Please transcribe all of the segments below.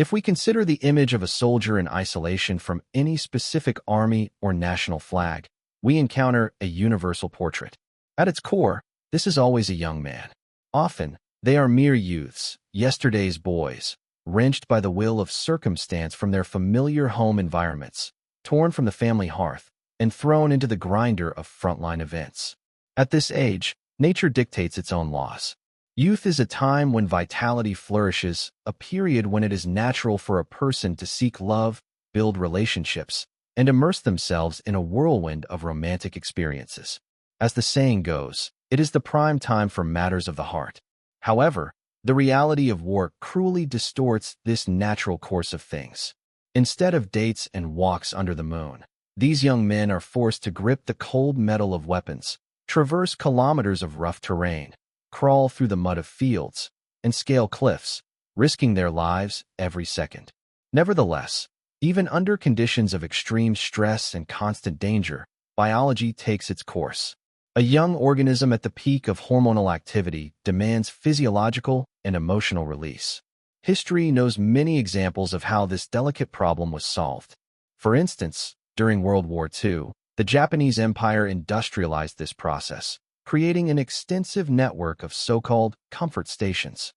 If we consider the image of a soldier in isolation from any specific army or national flag, we encounter a universal portrait. At its core, this is always a young man. Often, they are mere youths, yesterday's boys, wrenched by the will of circumstance from their familiar home environments, torn from the family hearth, and thrown into the grinder of frontline events. At this age, nature dictates its own laws. Youth is a time when vitality flourishes, a period when it is natural for a person to seek love, build relationships, and immerse themselves in a whirlwind of romantic experiences. As the saying goes, it is the prime time for matters of the heart. However, the reality of war cruelly distorts this natural course of things. Instead of dates and walks under the moon, these young men are forced to grip the cold metal of weapons, traverse kilometers of rough terrain, crawl through the mud of fields, and scale cliffs, risking their lives every second. Nevertheless, even under conditions of extreme stress and constant danger, biology takes its course. A young organism at the peak of hormonal activity demands physiological and emotional release. History knows many examples of how this delicate problem was solved. For instance, during World War II, the Japanese Empire industrialized this process, creating an extensive network of so-called comfort stations.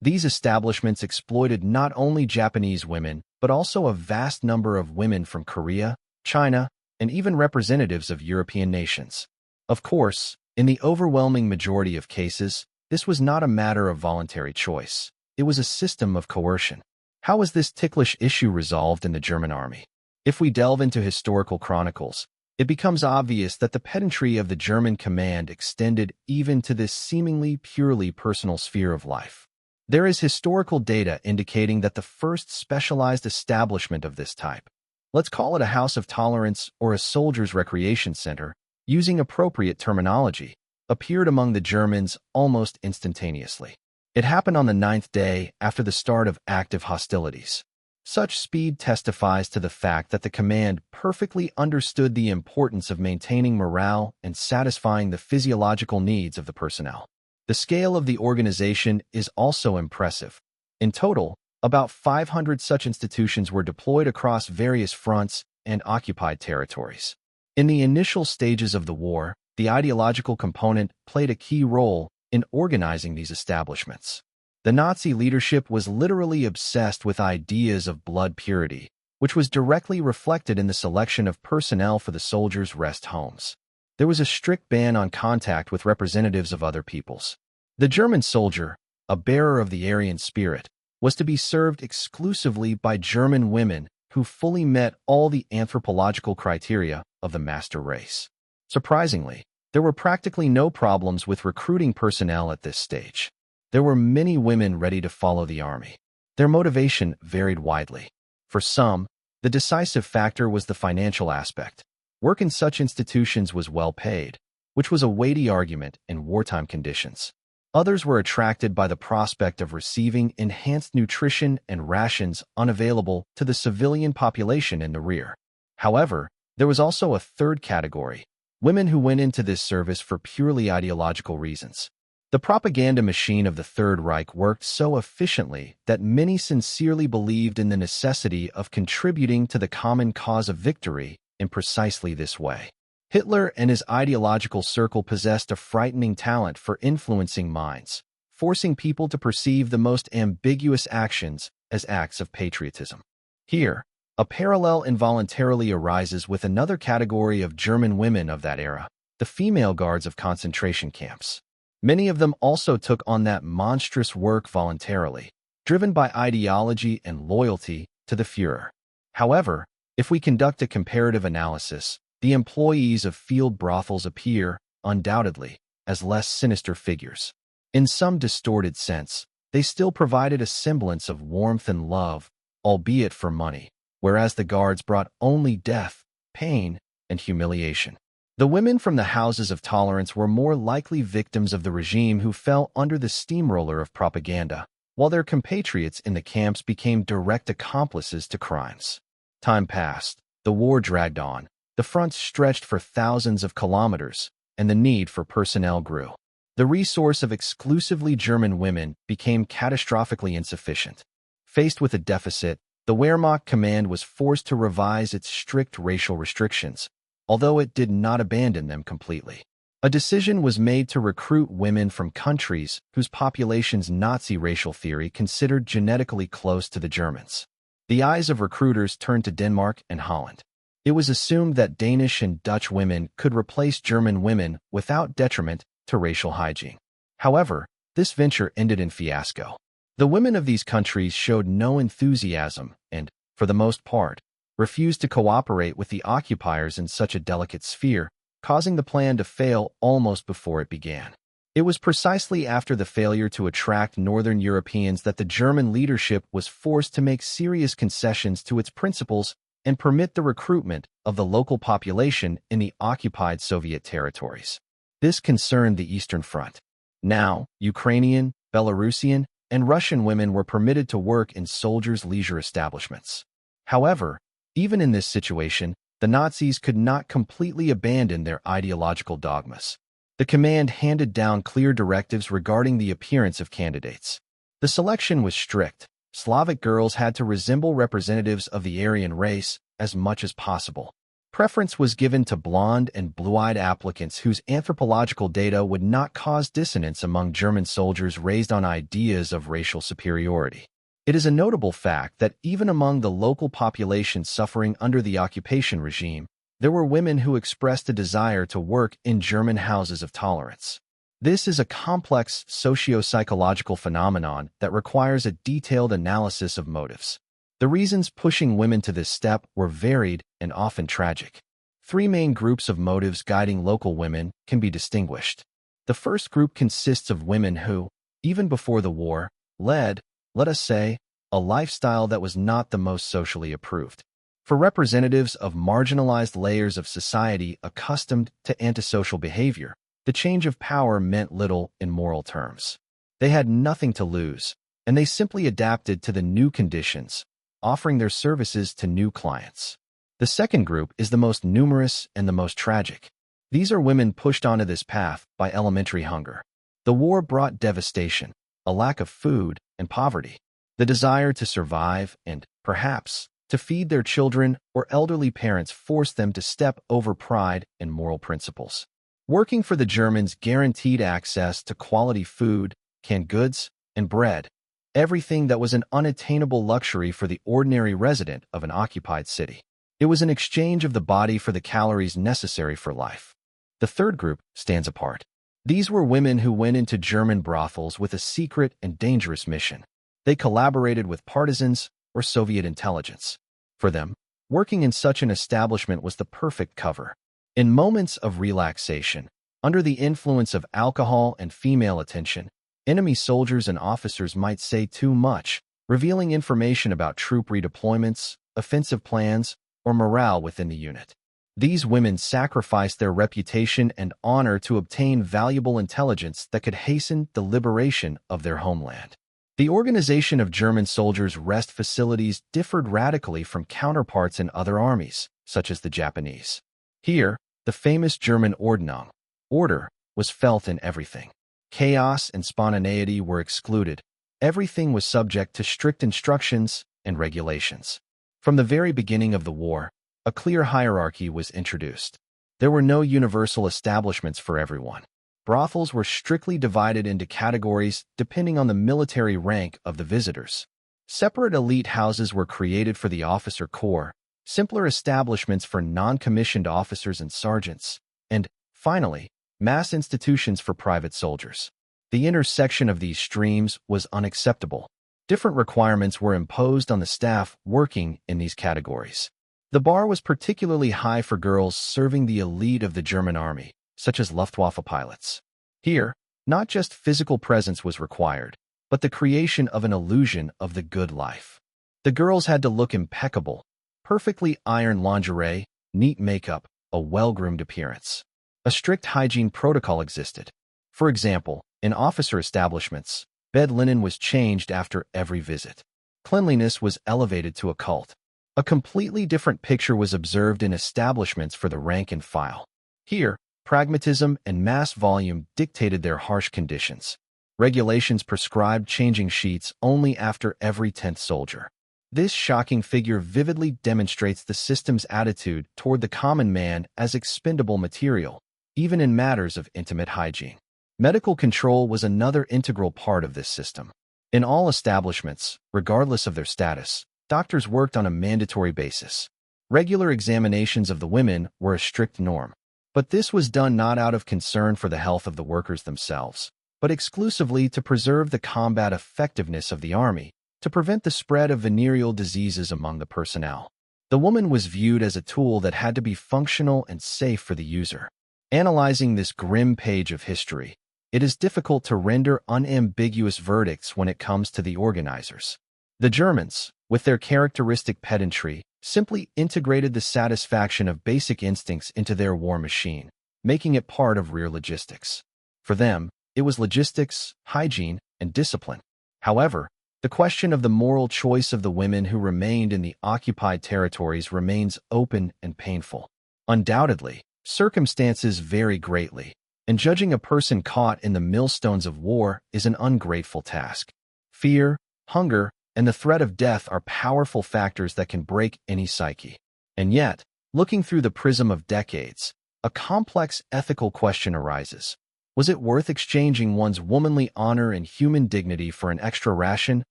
These establishments exploited not only Japanese women, but also a vast number of women from Korea, China, and even representatives of European nations. Of course, in the overwhelming majority of cases, this was not a matter of voluntary choice. It was a system of coercion. How was this ticklish issue resolved in the German army? If we delve into historical chronicles, it becomes obvious that the pedantry of the German command extended even to this seemingly purely personal sphere of life. There is historical data indicating that the first specialized establishment of this type, let's call it a house of tolerance or a soldier's recreation center, using appropriate terminology, appeared among the Germans almost instantaneously. It happened on the 9th day after the start of active hostilities. Such speed testifies to the fact that the command perfectly understood the importance of maintaining morale and satisfying the physiological needs of the personnel. The scale of the organization is also impressive. In total, about 500 such institutions were deployed across various fronts and occupied territories. In the initial stages of the war, the ideological component played a key role in organizing these establishments. The Nazi leadership was literally obsessed with ideas of blood purity, which was directly reflected in the selection of personnel for the soldiers' rest homes. There was a strict ban on contact with representatives of other peoples. The German soldier, a bearer of the Aryan spirit, was to be served exclusively by German women who fully met all the anthropological criteria of the master race. Surprisingly, there were practically no problems with recruiting personnel at this stage. There were many women ready to follow the army. Their motivation varied widely. For some, the decisive factor was the financial aspect. Work in such institutions was well paid, which was a weighty argument in wartime conditions. Others were attracted by the prospect of receiving enhanced nutrition and rations unavailable to the civilian population in the rear. However, there was also a third category, women who went into this service for purely ideological reasons. The propaganda machine of the Third Reich worked so efficiently that many sincerely believed in the necessity of contributing to the common cause of victory in precisely this way. Hitler and his ideological circle possessed a frightening talent for influencing minds, forcing people to perceive the most ambiguous actions as acts of patriotism. Here, a parallel involuntarily arises with another category of German women of that era, the female guards of concentration camps. Many of them also took on that monstrous work voluntarily, driven by ideology and loyalty to the Führer. However, if we conduct a comparative analysis, the employees of field brothels appear, undoubtedly, as less sinister figures. In some distorted sense, they still provided a semblance of warmth and love, albeit for money, whereas the guards brought only death, pain, and humiliation. The women from the houses of tolerance were more likely victims of the regime who fell under the steamroller of propaganda, while their compatriots in the camps became direct accomplices to crimes. Time passed, the war dragged on, the fronts stretched for thousands of kilometers, and the need for personnel grew. The resource of exclusively German women became catastrophically insufficient. Faced with a deficit, the Wehrmacht command was forced to revise its strict racial restrictions, although it did not abandon them completely. A decision was made to recruit women from countries whose population's Nazi racial theory considered genetically close to the Germans. The eyes of recruiters turned to Denmark and Holland. It was assumed that Danish and Dutch women could replace German women without detriment to racial hygiene. However, this venture ended in fiasco. The women of these countries showed no enthusiasm and, for the most part, refused to cooperate with the occupiers in such a delicate sphere, causing the plan to fail almost before it began. It was precisely after the failure to attract Northern Europeans that the German leadership was forced to make serious concessions to its principles and permit the recruitment of the local population in the occupied Soviet territories. This concerned the Eastern Front. Now, Ukrainian, Belarusian, and Russian women were permitted to work in soldiers' leisure establishments. However, even in this situation, the Nazis could not completely abandon their ideological dogmas. The command handed down clear directives regarding the appearance of candidates. The selection was strict. Slavic girls had to resemble representatives of the Aryan race as much as possible. Preference was given to blonde and blue-eyed applicants whose anthropological data would not cause dissonance among German soldiers raised on ideas of racial superiority. It is a notable fact that even among the local population suffering under the occupation regime, there were women who expressed a desire to work in German houses of tolerance. This is a complex socio-psychological phenomenon that requires a detailed analysis of motives. The reasons pushing women to this step were varied and often tragic. Three main groups of motives guiding local women can be distinguished. The first group consists of women who, even before the war, led, let us say, a lifestyle that was not the most socially approved. For representatives of marginalized layers of society accustomed to antisocial behavior, the change of power meant little in moral terms. They had nothing to lose, and they simply adapted to the new conditions, offering their services to new clients. The second group is the most numerous and the most tragic. These are women pushed onto this path by elementary hunger. The war brought devastation, a lack of food, and poverty. The desire to survive and, perhaps, to feed their children or elderly parents forced them to step over pride and moral principles. Working for the Germans guaranteed access to quality food, canned goods, and bread, everything that was an unattainable luxury for the ordinary resident of an occupied city. It was an exchange of the body for the calories necessary for life. The third group stands apart. These were women who went into German brothels with a secret and dangerous mission. They collaborated with partisans or Soviet intelligence. For them, working in such an establishment was the perfect cover. In moments of relaxation, under the influence of alcohol and female attention, enemy soldiers and officers might say too much, revealing information about troop redeployments, offensive plans, or morale within the unit. These women sacrificed their reputation and honor to obtain valuable intelligence that could hasten the liberation of their homeland. The organization of German soldiers' rest facilities differed radically from counterparts in other armies, such as the Japanese. Here, the famous German Ordnung, order, was felt in everything. Chaos and spontaneity were excluded. Everything was subject to strict instructions and regulations. From the very beginning of the war, a clear hierarchy was introduced. There were no universal establishments for everyone. Brothels were strictly divided into categories depending on the military rank of the visitors. Separate elite houses were created for the officer corps, simpler establishments for non-commissioned officers and sergeants, and, finally, mass institutions for private soldiers. The intersection of these streams was unacceptable. Different requirements were imposed on the staff working in these categories. The bar was particularly high for girls serving the elite of the German army, such as Luftwaffe pilots. Here, not just physical presence was required, but the creation of an illusion of the good life. The girls had to look impeccable, perfectly ironed lingerie, neat makeup, a well-groomed appearance. A strict hygiene protocol existed. For example, in officer establishments, bed linen was changed after every visit. Cleanliness was elevated to a cult. A completely different picture was observed in establishments for the rank and file. Here, pragmatism and mass volume dictated their harsh conditions. Regulations prescribed changing sheets only after every 10th soldier. This shocking figure vividly demonstrates the system's attitude toward the common man as expendable material, even in matters of intimate hygiene. Medical control was another integral part of this system. In all establishments, regardless of their status, doctors worked on a mandatory basis. Regular examinations of the women were a strict norm. But this was done not out of concern for the health of the workers themselves, but exclusively to preserve the combat effectiveness of the army, to prevent the spread of venereal diseases among the personnel. The woman was viewed as a tool that had to be functional and safe for the user. Analyzing this grim page of history, it is difficult to render unambiguous verdicts when it comes to the organizers. The Germans, with their characteristic pedantry, simply integrated the satisfaction of basic instincts into their war machine, making it part of rear logistics. For them, it was logistics, hygiene, and discipline. However, the question of the moral choice of the women who remained in the occupied territories remains open and painful. Undoubtedly, circumstances vary greatly, and judging a person caught in the millstones of war is an ungrateful task. Fear, hunger, and the threat of death are powerful factors that can break any psyche. And yet, looking through the prism of decades, a complex ethical question arises. Was it worth exchanging one's womanly honor and human dignity for an extra ration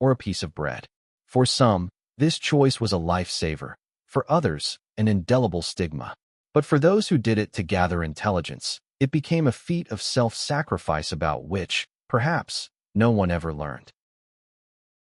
or a piece of bread? For some, this choice was a lifesaver. For others, an indelible stigma. But for those who did it to gather intelligence, it became a feat of self-sacrifice about which, perhaps, no one ever learned.